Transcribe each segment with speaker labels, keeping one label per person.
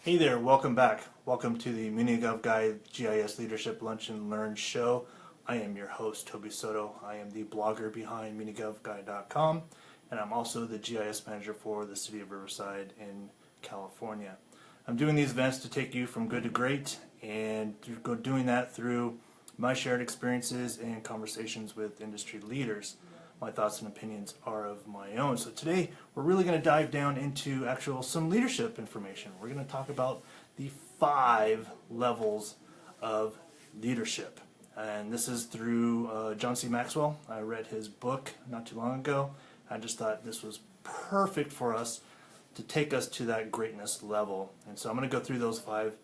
Speaker 1: Hey there, welcome back. Welcome to the MiniGov Guy GIS Leadership Lunch and Learn show. I am your host, Toby Soto. I am the blogger behind minigovguy.com, and I'm also the GIS manager for the city of Riverside in California. I'm doing these events to take you from good to great, and doing that through my shared experiences and conversations with industry leaders. My thoughts and opinions are of my own. So today we're really going to dive down into some leadership information. We're going to talk about the 5 levels of leadership. And this is through John C. Maxwell. I read his book not too long ago. I just thought this was perfect for us to take us to that greatness level. And so I'm going to go through those 5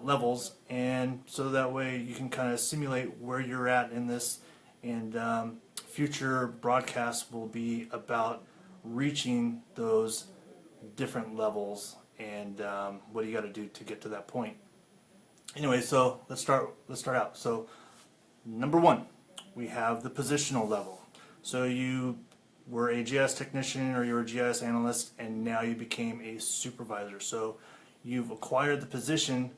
Speaker 1: levels, and so that way you can kind of simulate where you're at in this. And future broadcasts will be about reaching those different levels and what do you got to do to get to that point. Anyway, so let's start out. So number 1, we have the positional level. So you were a GIS technician or you were a GIS analyst, and now you became a supervisor. So you've acquired the position,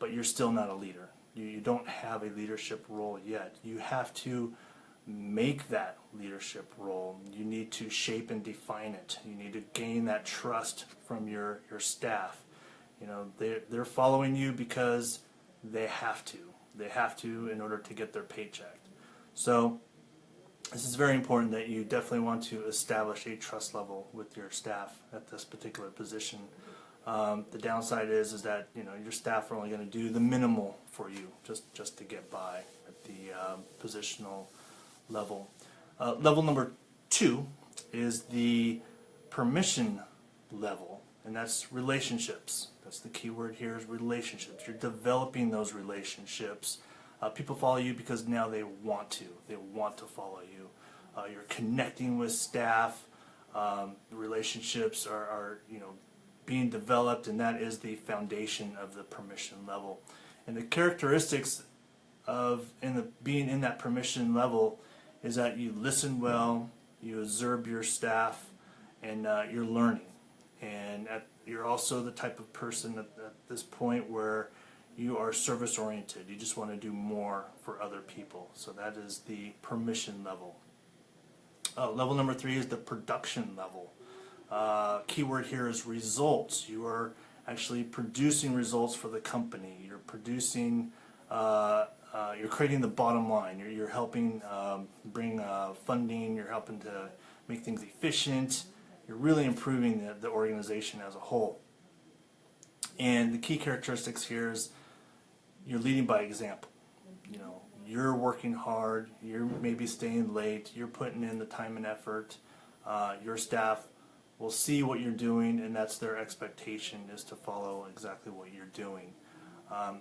Speaker 1: but you're still not a leader. You don't have a leadership role yet. You have to make that leadership role. You need to shape and define it. You need to gain that trust from your staff. You know, they're following you because they have to. They have to in order to get their paycheck. So this is very important that you definitely want to establish a trust level with your staff at this particular position. The downside is that your staff are only going to do the minimal for you just to get by at the positional level. Level number 2 is the permission level, and that's relationships. That's the key word here, is relationships. You're developing those relationships. People follow you because now they want to. They want to follow you. You're connecting with staff. Relationships are being developed, and that is the foundation of the permission level. And the characteristics of being in that permission level is that you listen well, you observe your staff, and you're learning. And you're also the type of person at this point where you are service oriented. You just want to do more for other people. So that is the permission level. Level number 3 is the production level. Keyword here is results. You are actually producing results for the company. You're producing, you're creating the bottom line. You're helping bring funding. You're helping to make things efficient. You're really improving the organization as a whole. And the key characteristics here is you're leading by example. You're working hard. You're maybe staying late. You're putting in the time and effort. Your staff will see what you're doing, and that's their expectation, is to follow exactly what you're doing.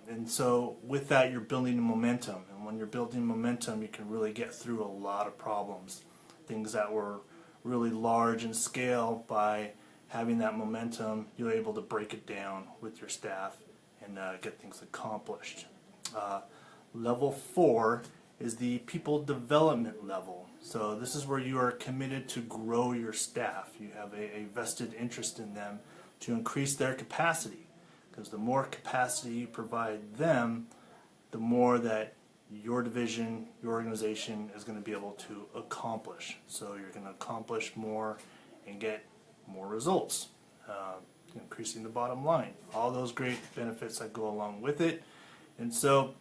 Speaker 1: And so with that, you're building momentum, and when you're building momentum, you can really get through a lot of problems. Things that were really large in scale, by having that momentum, you're able to break it down with your staff and get things accomplished. Level 4 is the people development level. So this is where you are committed to grow your staff. You have a vested interest in them to increase their capacity, because the more capacity you provide them, the more that your division, your organization is going to be able to accomplish. So you're going to accomplish more and get more results, increasing the bottom line. All those great benefits that go along with it. And so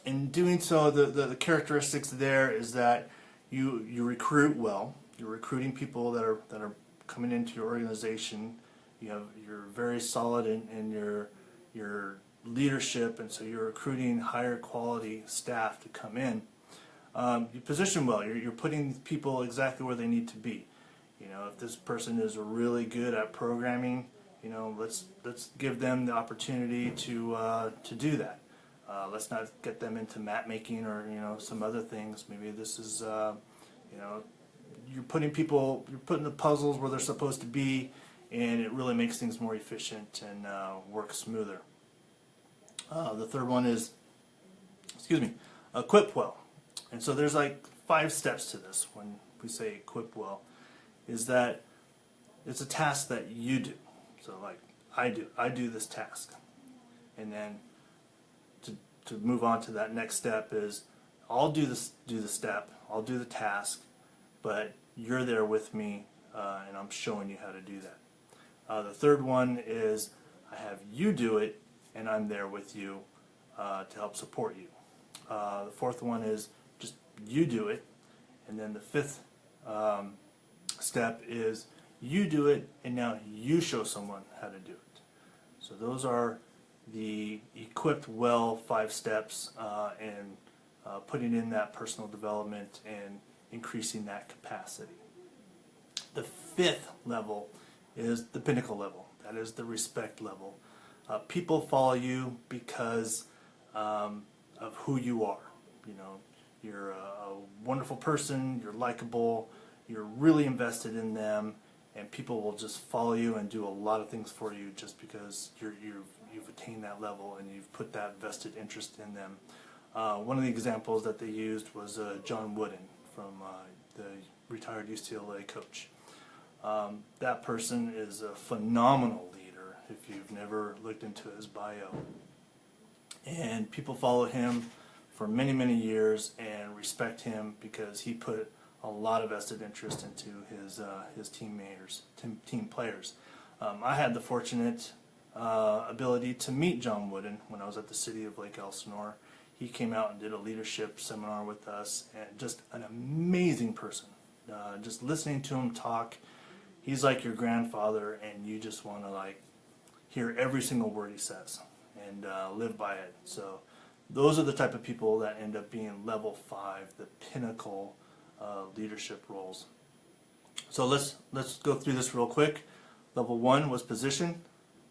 Speaker 1: in doing so, the characteristics there is that you recruit well. You're recruiting people that are coming into your organization. You're very solid in your leadership, and so you're recruiting higher quality staff to come in. You position well. You're putting people exactly where they need to be. If this person is really good at programming, let's give them the opportunity to do that. Let's not get them into map making or some other things. Maybe this is you're putting the puzzles where they're supposed to be, and it really makes things more efficient and work smoother. The third one is, equip well. And so there's like 5 steps to this. When we say equip well, is that it's a task that you do. So like I do this task. And then to move on to that next step is I'll do the step, I'll do the task, but you're there with me, and I'm showing you how to do that. The third one is I have you do it, and I'm there with you to help support you. The fourth one is just you do it, and then the fifth step is you do it, and now you show someone how to do it. So those are the equipped well 5 steps, and putting in that personal development and increasing that capacity. The fifth level is the pinnacle level. That is the respect level. People follow you because of who you are. You know, you're a wonderful person, you're likable, you're really invested in them, and people will just follow you and do a lot of things for you just because you've attained that level and you've put that vested interest in them. One of the examples that they used was John Wooden, from the retired UCLA coach. That person is a phenomenal leader if you've never looked into his bio. And people follow him for many, many years and respect him because he put a lot of vested interest into his team players. I had the fortunate ability to meet John Wooden when I was at the city of Lake Elsinore. He came out and did a leadership seminar with us, and just an amazing person. Just listening to him talk, he's like your grandfather, and you just want to hear every single word he says and live by it. So those are the type of people that end up being level 5, the pinnacle leadership roles. So let's go through this real quick. Level 1 was position.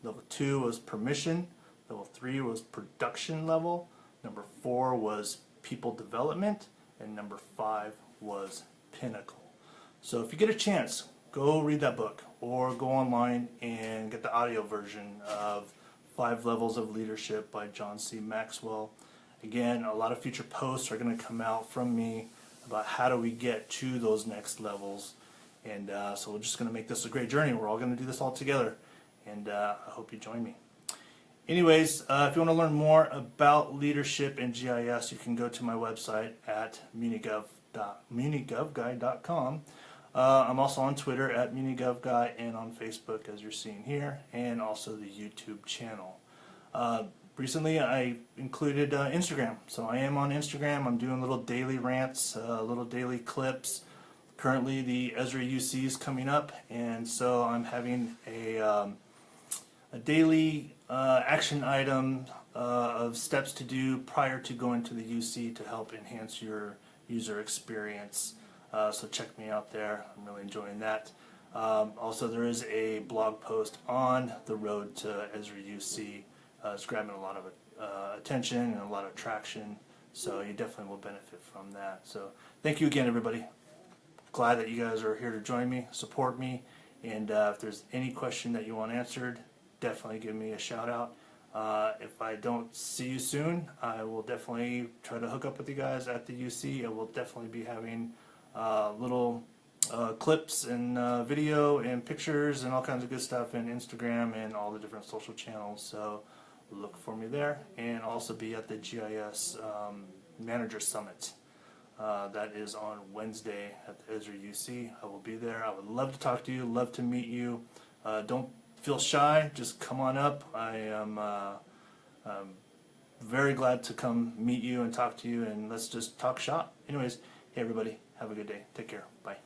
Speaker 1: Level 2 was permission. Level 3 was production level. Number 4 was people development, and number 5 was pinnacle. So if you get a chance, go read that book or go online and get the audio version of 5 Levels of Leadership by John C. Maxwell. Again, a lot of future posts are going to come out from me about how do we get to those next levels. And so we're just going to make this a great journey. We're all going to do this all together. And I hope you join me. Anyways, if you want to learn more about leadership in GIS, you can go to my website at munigovguy.com. I'm also on Twitter at munigovguy and on Facebook, as you're seeing here, and also the YouTube channel. Recently, I included Instagram, so I am on Instagram. I'm doing little daily rants, little daily clips. Currently, the Esri UC is coming up, and so I'm having a daily action item of steps to do prior to going to the UC to help enhance your user experience. So check me out there. I'm really enjoying that. Also, there is a blog post on the road to Esri UC. It's grabbing a lot of attention and a lot of traction, so you definitely will benefit from that. So thank you again, everybody. Glad that you guys are here to join me, support me, and if there's any question that you want answered, definitely give me a shout out. If I don't see you soon, I will definitely try to hook up with you guys at the UC. I will definitely be having little clips and video and pictures and all kinds of good stuff in Instagram and all the different social channels. So look for me there, and also be at the GIS Manager Summit. That is on Wednesday at the Esri UC. I will be there. I would love to talk to you, love to meet you. Don't feel shy, just come on up. I am very glad to come meet you and talk to you, and let's just talk shop. Anyways, hey everybody, have a good day. Take care. Bye.